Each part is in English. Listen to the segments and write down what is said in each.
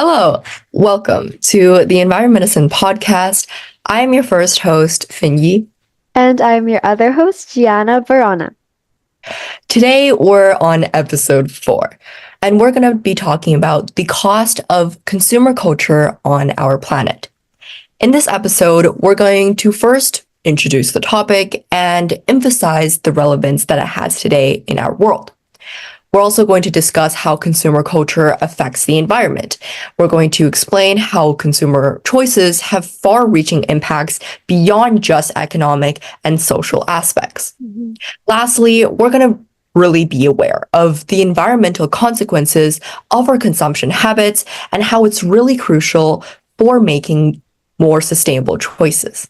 Hello, welcome to the Environment Medicine podcast. I am your first host, Finyi. And I'm your other host, Gianna Verona. Today we're on episode 4, and we're going to be talking about the cost of consumer culture on our planet. In this episode, we're going to first introduce the topic and emphasize the relevance that it has today in our world. We're also going to discuss how consumer culture affects the environment. We're going to explain how consumer choices have far-reaching impacts beyond just economic and social aspects. Lastly, we're going to really be aware of the environmental consequences of our consumption habits and how it's really crucial for making more sustainable choices.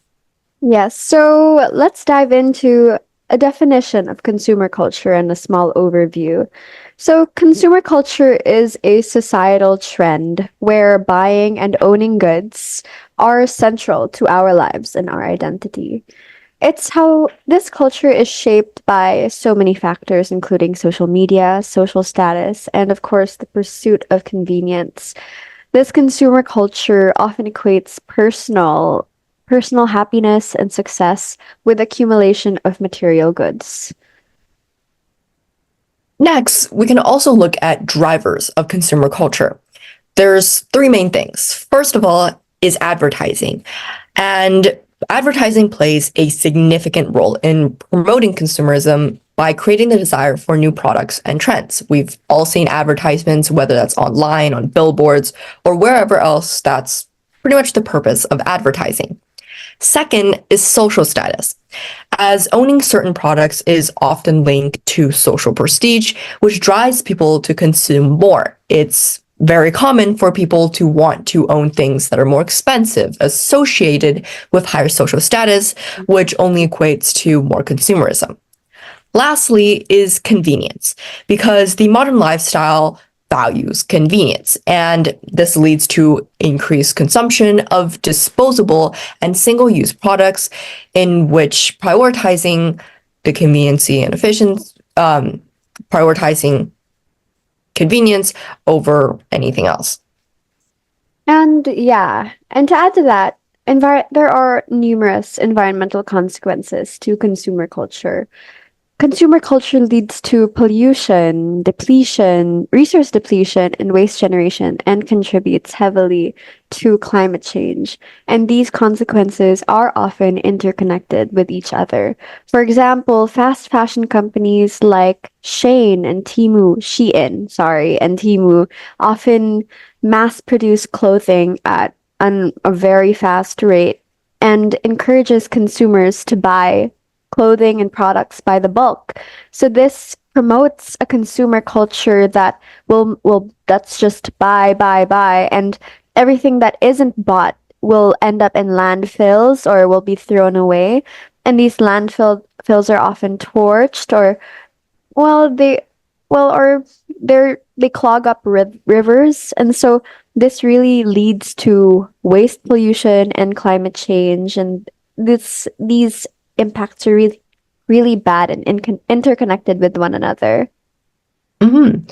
Yes, so let's dive into a definition of consumer culture and a small overview. So, consumer culture is a societal trend where buying and owning goods are central to our lives and our identity. It's how this culture is shaped by so many factors, including social media, social status, and of course, the pursuit of convenience. This consumer culture often equates personal happiness and success with accumulation of material goods. Next, we can also look at drivers of consumer culture. There's 3 main things. First of all is advertising. And advertising plays a significant role in promoting consumerism by creating the desire for new products and trends. We've all seen advertisements, whether that's online, on billboards, or wherever else. That's pretty much the purpose of advertising. Second is social status, as owning certain products is often linked to social prestige, which drives people to consume more. It's very common for people to want to own things that are more expensive, associated with higher social status, which only equates to more consumerism. Lastly is convenience, because the modern lifestyle values convenience, and this leads to increased consumption of disposable and single-use products, in which prioritizing the conveniency and efficiency, prioritizing convenience over anything else. And yeah, and to add to that, there are numerous environmental consequences to consumer culture. Consumer culture leads to pollution, depletion, resource depletion, and waste generation, and contributes heavily to climate change. And these consequences are often interconnected with each other. For example, fast fashion companies like Shein, and Temu often mass produce clothing at a very fast rate and encourages consumers to buy clothing and products by the bulk. So this promotes a consumer culture that will that's just buy, and everything that isn't bought will end up in landfills or will be thrown away. And these landfills are often torched or well they well or they clog up rivers, and so this really leads to waste pollution and climate change, and these impacts are really bad and interconnected with one another. Mm-hmm.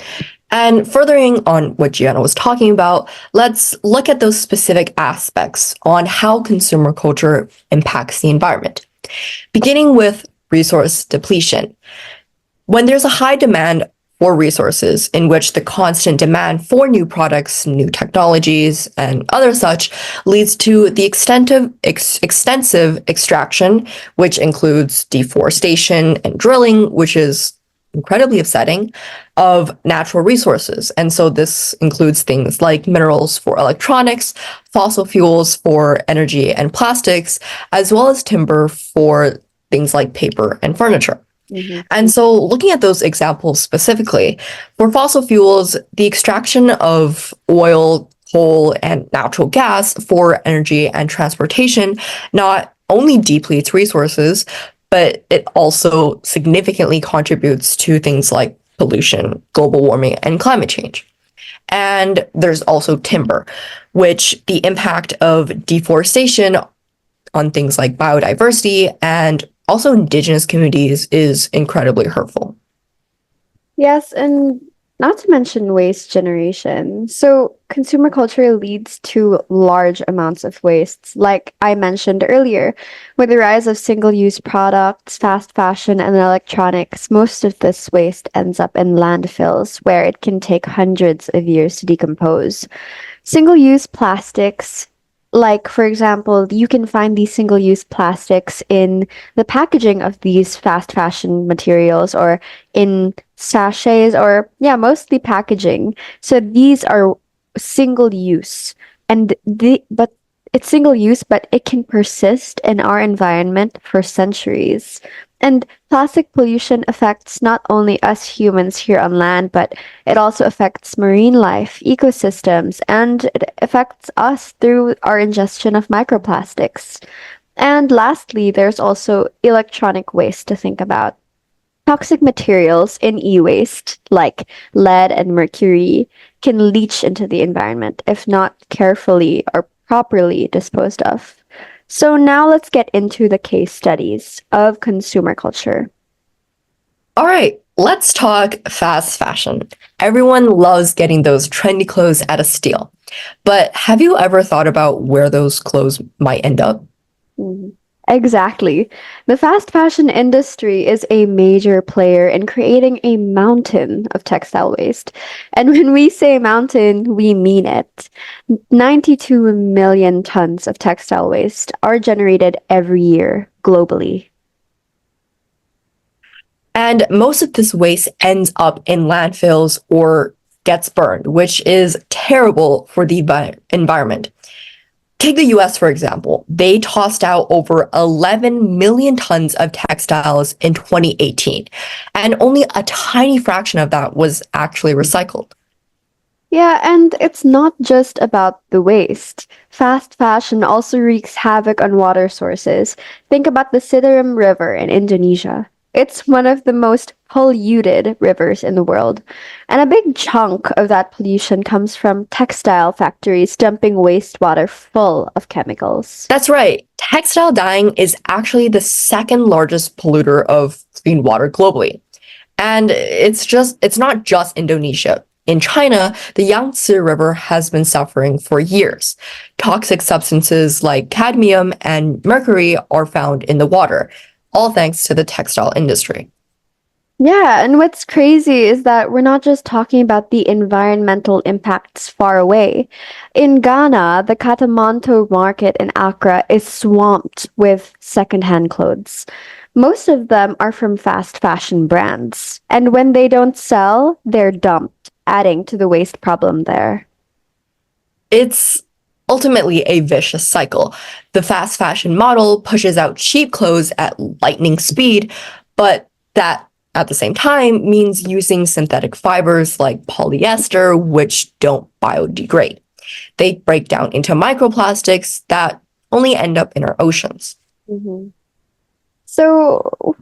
And furthering on what Gianna was talking about, let's look at those specific aspects on how consumer culture impacts the environment. Beginning with resource depletion. When there's a high demand for resources, in which the constant demand for new products, new technologies, and other such leads to the extensive extraction, which includes deforestation and drilling, which is incredibly upsetting, of natural resources. And so this includes things like minerals for electronics, fossil fuels for energy and plastics, as well as timber for things like paper and furniture. And so looking at those examples specifically, for fossil fuels, the extraction of oil, coal, and natural gas for energy and transportation not only depletes resources, but it also significantly contributes to things like pollution, global warming, and climate change. And there's also timber, which the impact of deforestation on things like biodiversity and also indigenous communities is incredibly hurtful. Yes, and Not to mention waste generation. So, consumer culture leads to large amounts of wastes, like I mentioned earlier. With the rise of single use products, fast fashion, and electronics, most of this waste ends up in landfills where it can take hundreds of years to decompose. Single use plastics, like for example, you can find these single use plastics in the packaging of these fast fashion materials or in sachets or, yeah, mostly packaging. So these are single use but it's single use, but it can persist in our environment for centuries. And plastic pollution affects not only us humans here on land, but it also affects marine life, ecosystems, and it affects us through our ingestion of microplastics. And lastly, there's also electronic waste to think about. Toxic materials in e-waste, like lead and mercury, can leach into the environment if not carefully or properly disposed of. So now let's get into the case studies of consumer culture. All right, let's talk fast fashion. Everyone loves getting those trendy clothes at a steal. But have you ever thought about where those clothes might end up? Mhm. Exactly. The fast fashion industry is a major player in creating a mountain of textile waste. And when we say mountain, we mean it. 92 million tons of textile waste are generated every year globally. And most of this waste ends up in landfills or gets burned, which is terrible for the environment. Take the US, for example. They tossed out over 11 million tons of textiles in 2018, and only a tiny fraction of that was actually recycled. Yeah, and it's not just about the waste. Fast fashion also wreaks havoc on water sources. Think about the Citarum River in Indonesia. It's one of the most polluted rivers in the world. And a big chunk of that pollution comes from textile factories dumping wastewater full of chemicals. That's right. Textile dyeing is actually the second largest polluter of clean water globally. And it's not just Indonesia. In China, the Yangtze River has been suffering for years. Toxic substances like cadmium and mercury are found in the water, all thanks to the textile industry. Yeah, and what's crazy is that we're not just talking about the environmental impacts far away. In Ghana, the Katamanto market in Accra is swamped with secondhand clothes. Most of them are from fast fashion brands, and when they don't sell, they're dumped, adding to the waste problem there. It's ultimately a vicious cycle. The fast fashion model pushes out cheap clothes at lightning speed, but that at the same time means using synthetic fibers like polyester, which don't biodegrade. They break down into microplastics that only end up in our oceans. hmm So,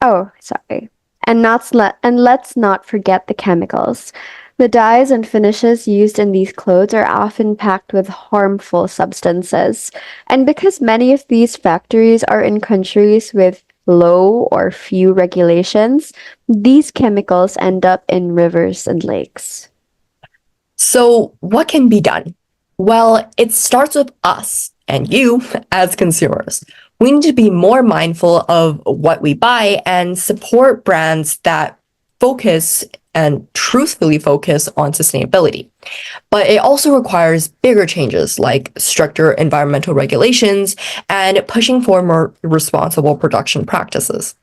oh, sorry. And let's not forget the chemicals. The dyes and finishes used in these clothes are often packed with harmful substances. And because many of these factories are in countries with low or few regulations, these chemicals end up in rivers and lakes. So, what can be done? Well, it starts with us and you as consumers. We need to be more mindful of what we buy and support brands that focus and truthfully focus on sustainability. But it also requires bigger changes like stricter environmental regulations and pushing for more responsible production practices.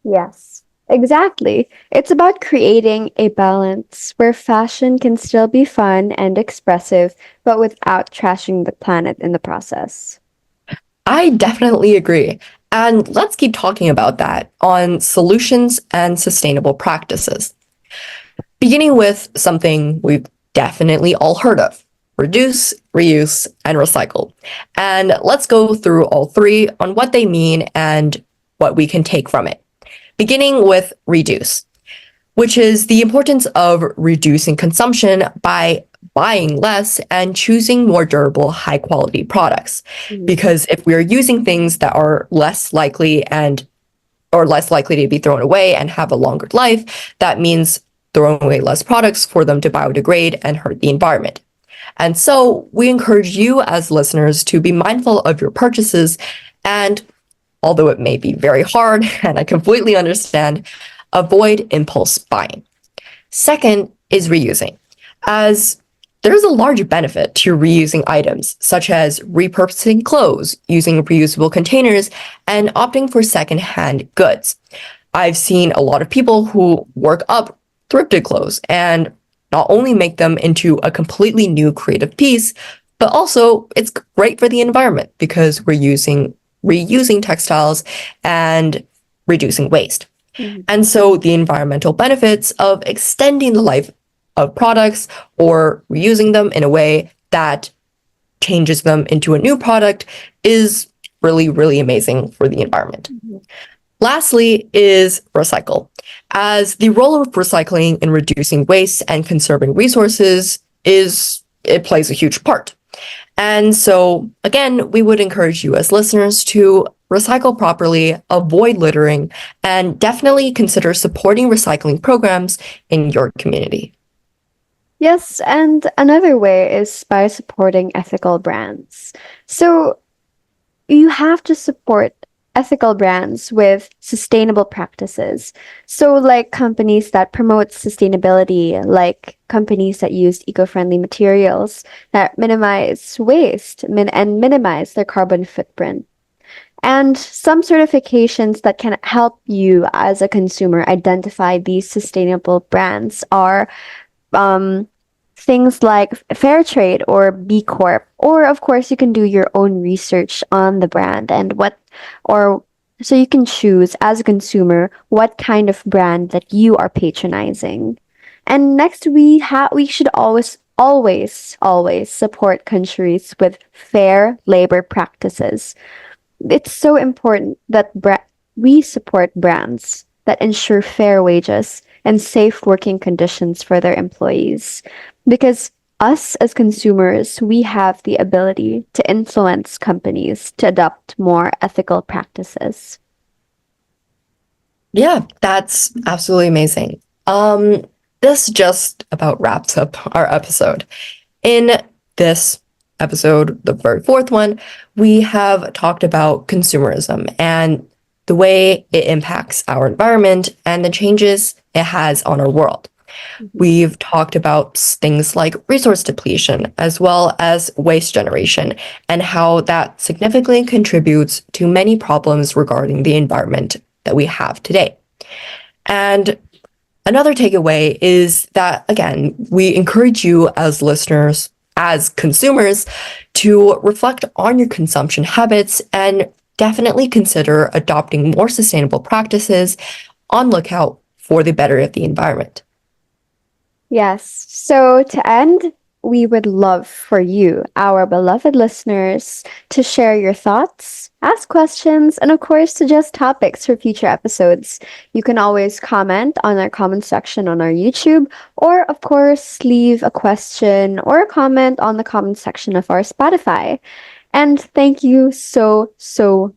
Yes, exactly. It's about creating a balance where fashion can still be fun and expressive, but without trashing the planet in the process. I definitely agree. And let's keep talking about that on solutions and sustainable practices. Beginning with something we've definitely all heard of: reduce, reuse, and recycle. And let's go through all three on what they mean and what we can take from it. Beginning with reduce, which is the importance of reducing consumption by buying less and choosing more durable, high quality products. Mhm. Because if we are using things that are less likely and or less likely to be thrown away and have a longer life, that means throwing away less products for them to biodegrade and hurt the environment. And so we encourage you as listeners to be mindful of your purchases, and although it may be very hard, and I completely understand, avoid impulse buying. Second is reusing, as there's a large benefit to reusing items, such as repurposing clothes, using reusable containers, and opting for secondhand goods. I've seen a lot of people who work up thrifted clothes and not only make them into a completely new creative piece, but also it's great for the environment because we're reusing textiles and reducing waste. And so the environmental benefits of extending the life of products or reusing them in a way that changes them into a new product is really, really amazing for the environment. Lastly is recycle, as the role of recycling in reducing waste and conserving resources it plays a huge part. And so, again, we would encourage you as listeners to recycle properly, avoid littering, and definitely consider supporting recycling programs in your community. Yes, and another way is by supporting ethical brands. So you have to support ethical brands with sustainable practices. So like companies that promote sustainability, like companies that use eco-friendly materials that minimize waste and minimize their carbon footprint. And some certifications that can help you as a consumer identify these sustainable brands are things like fair trade or B Corp, or of course you can do your own research on the brand and so you can choose as a consumer what kind of brand that you are patronizing. And next we should always support countries with fair labor practices. It's so important that we support brands that ensure fair wages and safe working conditions for their employees. Because us as consumers, we have the ability to influence companies to adopt more ethical practices. Yeah, that's absolutely amazing. This just about wraps up our episode. In this episode, the very fourth one, we have talked about consumerism and the way it impacts our environment and the changes it has on our world. We've talked about things like resource depletion as well as waste generation and how that significantly contributes to many problems regarding the environment that we have today. And another takeaway is that, again, we encourage you as listeners, as consumers, to reflect on your consumption habits and definitely consider adopting more sustainable practices on lookout for the better of the environment. Yes. So to end, we would love for you, our beloved listeners, to share your thoughts, ask questions, and of course, suggest topics for future episodes. You can always comment on our comment section on our YouTube, or of course, leave a question or a comment on the comment section of our Spotify. And thank you so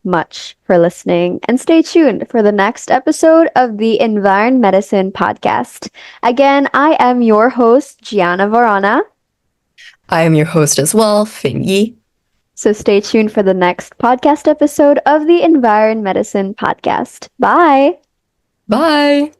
much for listening. And stay tuned for the next episode of the Environ Medicine podcast. Again, I am your host, Gianna Varana. I am your host as well, Fin Yi. So stay tuned for the next podcast episode of the Environ Medicine podcast. Bye. Bye.